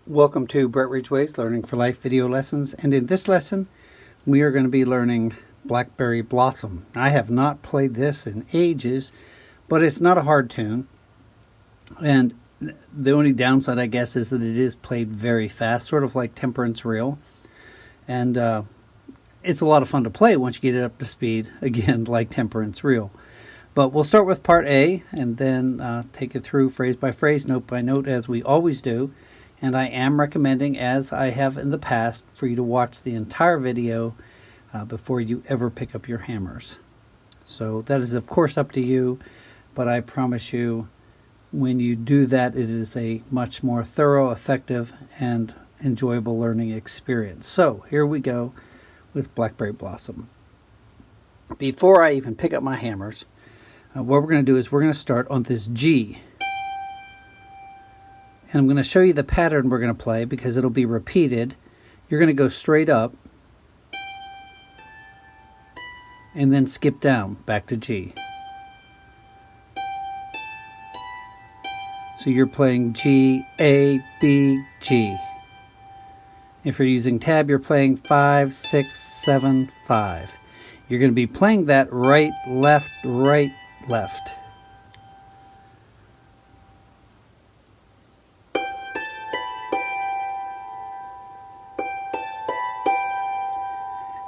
Welcome to Brett Ridgeway's Learning for Life video lessons, and in this lesson we are going to be learning Blackberry Blossom. I have not played this in ages, but it's not a hard tune, and the only downside I guess is that it is played very fast, sort of like Temperance Reel, and it's a lot of fun to play once you get it up to speed, again like Temperance Reel. But we'll start with part A and then take it through phrase by phrase, note by note, as we always do. And I am recommending, as I have in the past, for you to watch the entire video before you ever pick up your hammers. So that is of course up to you, but I promise you when you do that it is a much more thorough, effective, and enjoyable learning experience. So here we go with Blackberry Blossom. Before I even pick up my hammers, what we're going to do is we're going to start on this G. And I'm going to show you the pattern we're going to play because it'll be repeated. You're going to go straight up and then skip down back to G. So you're playing G, A, B, G. If you're using tab, you're playing 5, 6, 7, 5. You're going to be playing that right, left, right, left.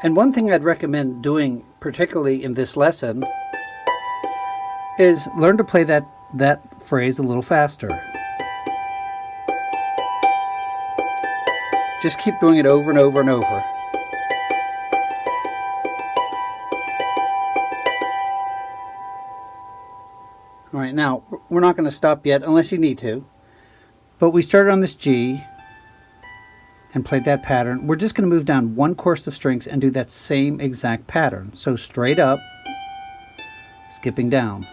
And one thing I'd recommend doing, particularly in this lesson, is learn to play that phrase a little faster. Just keep doing it over and over and over. All right, now, we're not going to stop yet unless you need to. But we started on this G and played that pattern. We're just going to move down one course of strings and do that same exact pattern. So straight up, skipping down.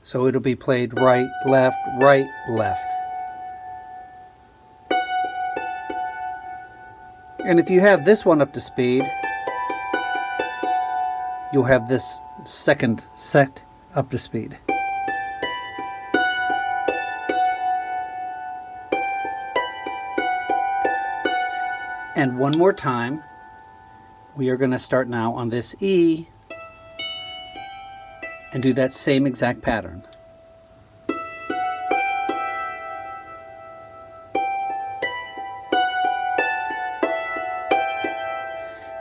So it'll be played right, left, right, left. And if you have this one up to speed, you'll have this second set up to speed. And one more time, we are going to start now on this E and do that same exact pattern.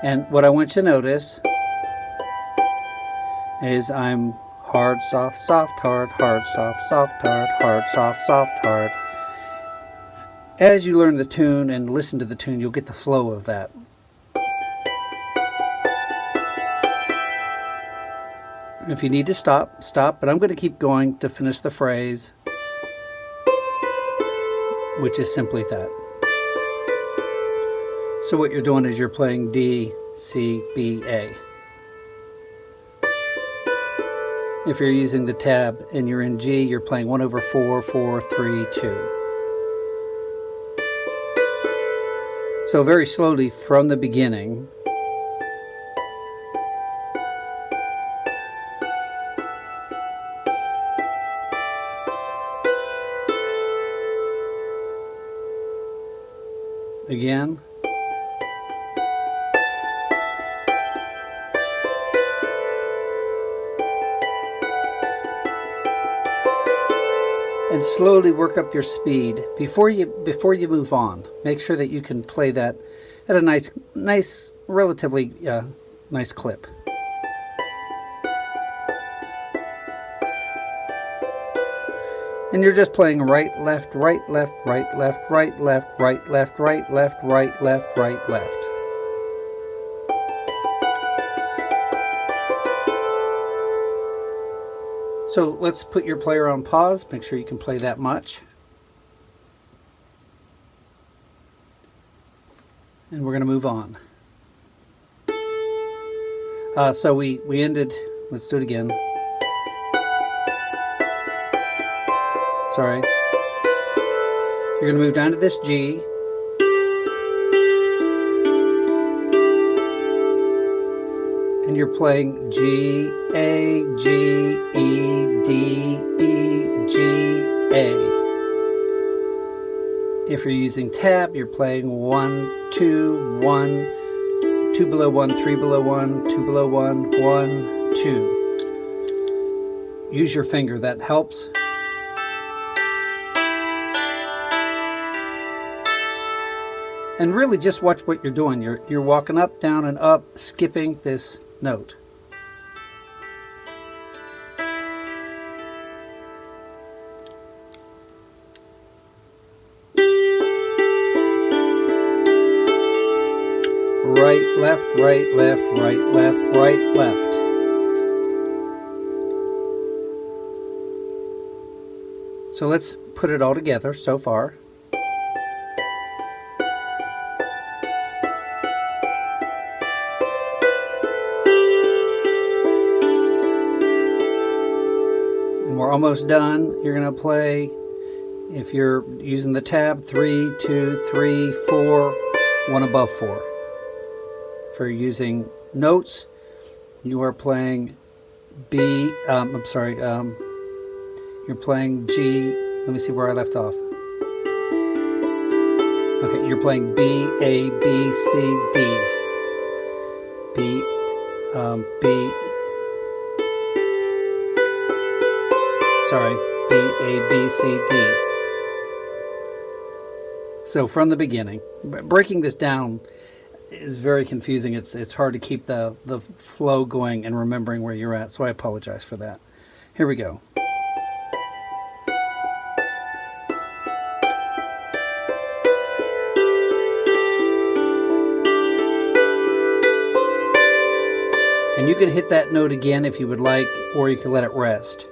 And what I want you to notice is I'm hard, soft, soft, hard, soft, hard, soft, hard. As you learn the tune and listen to the tune, you'll get the flow of that. If you need to stop, stop, but I'm going to keep going to finish the phrase, which is simply that. So what you're doing is you're playing D, C, B, A. If you're using the tab and you're in G, you're playing 1 over 4, 4, 3, 2. So very slowly from the beginning. Again. And slowly work up your speed before you move on. Make sure that you can play that at a nice, relatively nice clip. And you're just playing right, left, right, left, right, left, right, left, right, left, right, left, right, left, right, left. So let's put your player on pause. Make sure you can play that much. And we're going to move on. So we ended, let's do it again. Sorry. You're going to move down to this G. And you're playing G, A, G, E, D, E, G, A. If you're using tab, you're playing 1, 2, 1, 2 below 1, 3 below 1, 2 below 1, 1, 2. Use your finger, that helps. And really just watch what you're doing. You're walking up, down, and up, skipping this note. Right, left, right, left, right, left, right, left. So let's put it all together so far. And we're almost done. You're going to play, if you're using the tab, 3, 2, 3, 4, 1 above 4. For using notes, you are playing B, you're playing G, let me see where I left off. Okay, you're playing B, A, B, C, D. B, B, A, B, C, D. So from the beginning, breaking this down is very confusing. It's hard to keep the flow going and remembering where you're at, so I apologize for that. Here we go. And you can hit that note again if you would like, or you can let it rest.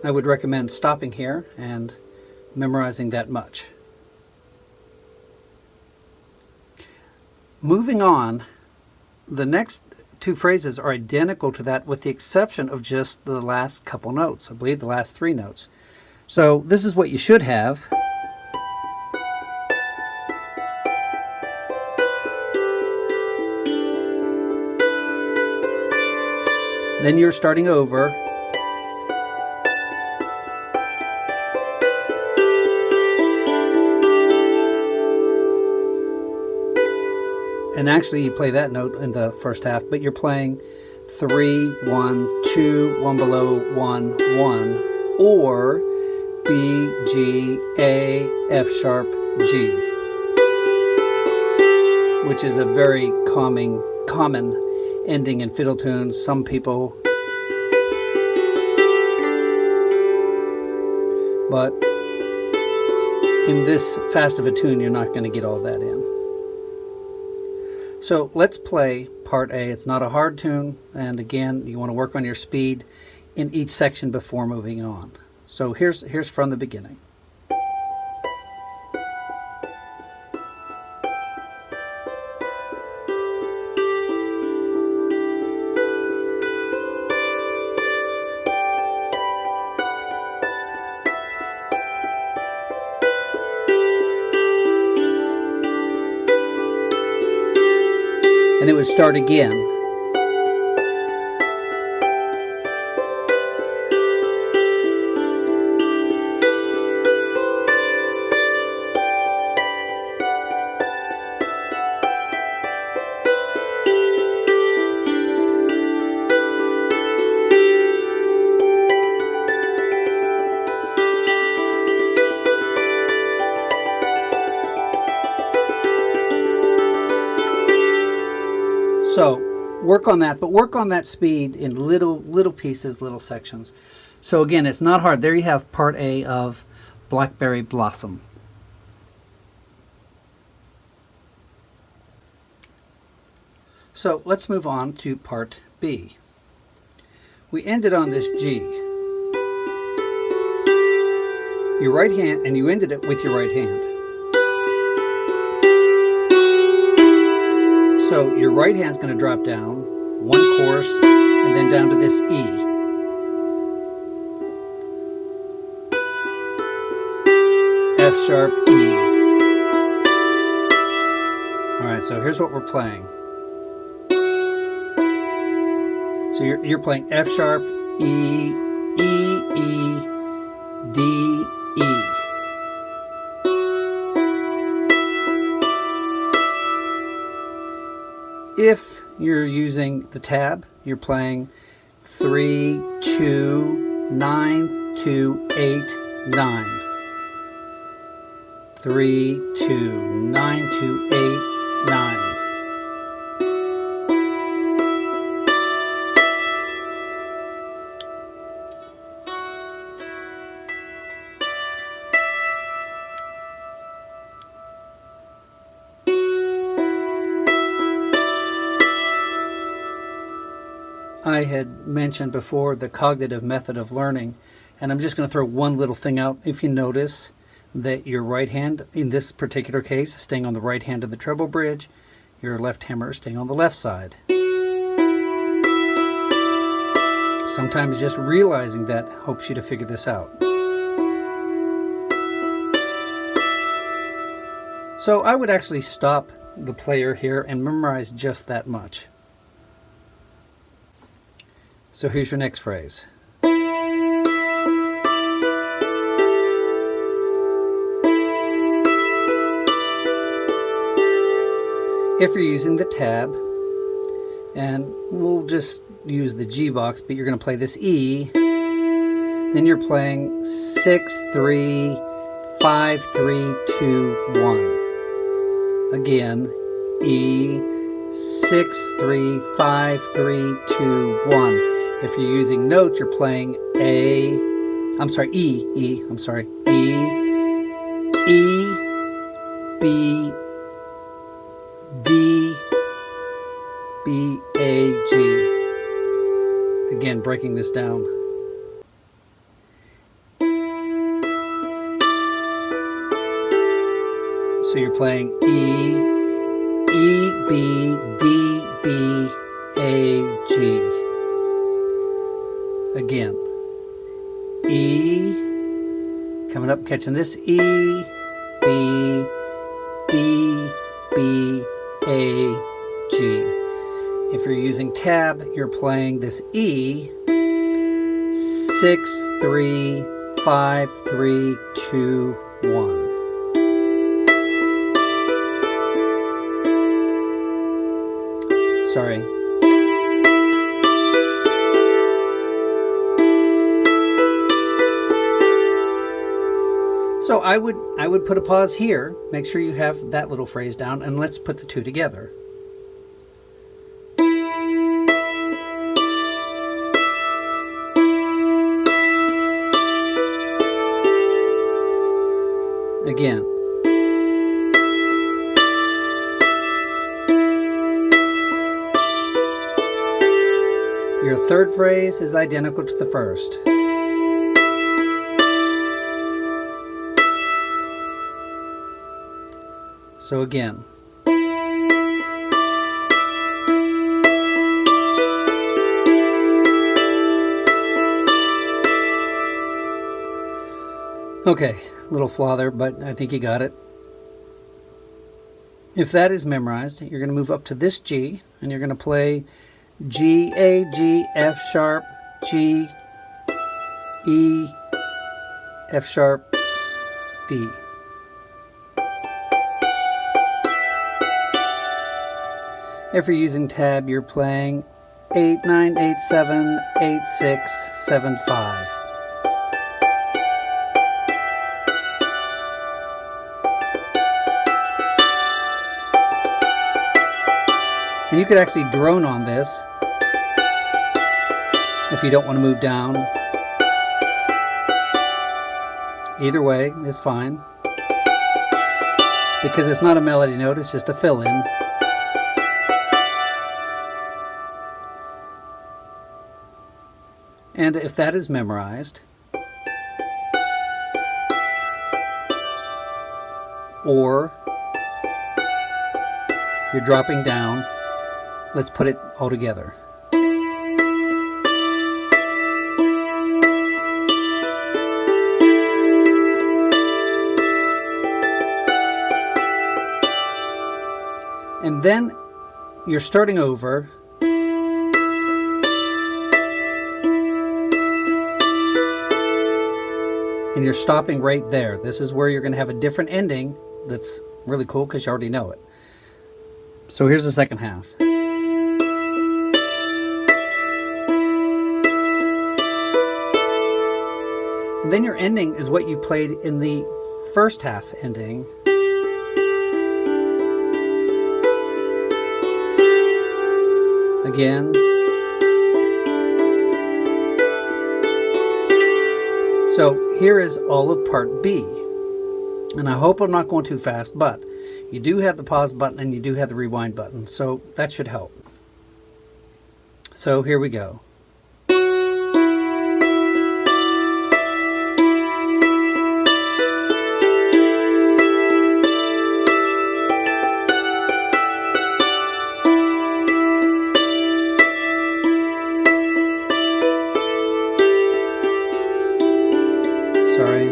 I would recommend stopping here and memorizing that much. Moving on, the next two phrases are identical to that with the exception of just the last couple notes. I believe the last 3 notes. So this is what you should have. Then you're starting over. And actually you play that note in the first half, but you're playing 3, 1, 2, 1 below 1, 1, or B, G, A, F sharp, G, which is a very common ending in fiddle tunes. Some people, but in this fast of a tune, you're not going to get all that in. So let's play part A. It's not a hard tune, and again, you want to work on your speed in each section before moving on. So here's from the beginning. And it would start again. So work on that, but work on that speed in little pieces, little sections. So again, it's not hard. There you have part A of Blackberry Blossom. So let's move on to part B. We ended on this G. Your right hand, and you ended it with your right hand. So your right hand's going to drop down one course and then down to this E. F sharp, E. Alright, so here's what we're playing. So you're playing F sharp, E, E, E, D, E. If you're using the tab, you're playing 3, 2, 9, 2, 8, 9. 3, 2, 9, 2, 8, 9. I had mentioned before the cognitive method of learning, and I'm just going to throw one little thing out. If you notice that your right hand, in this particular case, is staying on the right hand of the treble bridge, your left hammer is staying on the left side. Sometimes just realizing that helps you to figure this out. So I would actually stop the player here and memorize just that much. So here's your next phrase. If you're using the tab, and we'll just use the G box, but you're going to play this E, then you're playing 6, 3, 5, 3, 2, 1. Again, E, 6, 3, 5, 3, 2, 1. If you're using notes, you're playing E, B, D, B, A, G. Again, breaking this down. So you're playing E, E, B, D, B, A, G. Again, E, coming up, catching this E, B, D, B, A, G. If you're using tab, you're playing this E, 6, 3, 5, 3, 2, 1. Sorry. So I would put a pause here, make sure you have that little phrase down, and let's put the two together. Again. Your third phrase is identical to the first. So again. Okay, little flaw there, but I think you got it. If that is memorized, you're going to move up to this G, and you're going to play G, A, G, F sharp, G, E, F sharp, D. If you're using tab, you're playing 8, 9, 8, 7, 8, 6, 7, 5. And you could actually drone on this if you don't want to move down. Either way is fine, because it's not a melody note, it's just a fill-in. And if that is memorized, or you're dropping down, let's put it all together. And And then you're starting over. And you're stopping right there. This is where you're going to have a different ending that's really cool because you already know it. So here's the second half. And then your ending is what you played in the first half ending. Again. So here is all of part B. And I hope I'm not going too fast, but you do have the pause button and you do have the rewind button, so that should help. So here we go. Sorry.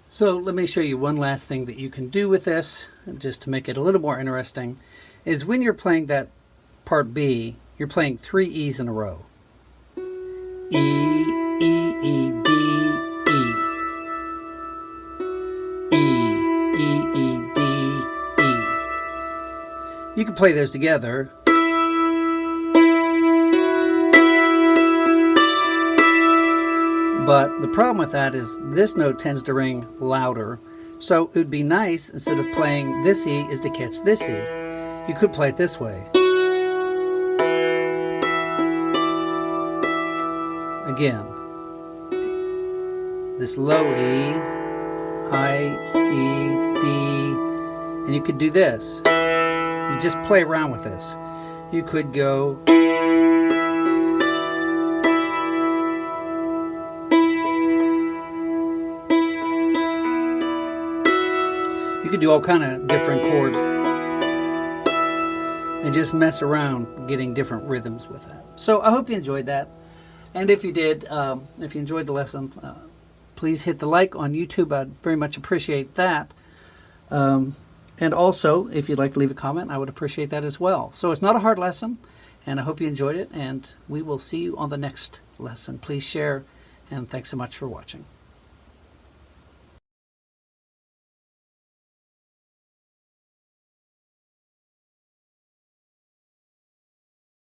So let me show you one last thing that you can do with this, just to make it a little more interesting, is when you're playing that part B, you're playing 3 E's in a row. E, E, E, D, E. E, E, E, D, E. You can play those together. But the problem with that is this note tends to ring louder. So it would be nice, instead of playing this E, is to catch this E. You could play it this way. Again. This low E, high E, D, and you could do this. You just play around with this. You could go... You could do all kind of different chords and just mess around getting different rhythms with that. So I hope you enjoyed that. And if you did, if you enjoyed the lesson, please hit the like on YouTube. I'd very much appreciate that. And also, if you'd like to leave a comment, I would appreciate that as well. So it's not a hard lesson, and I hope you enjoyed it. And we will see you on the next lesson. Please share, and thanks so much for watching.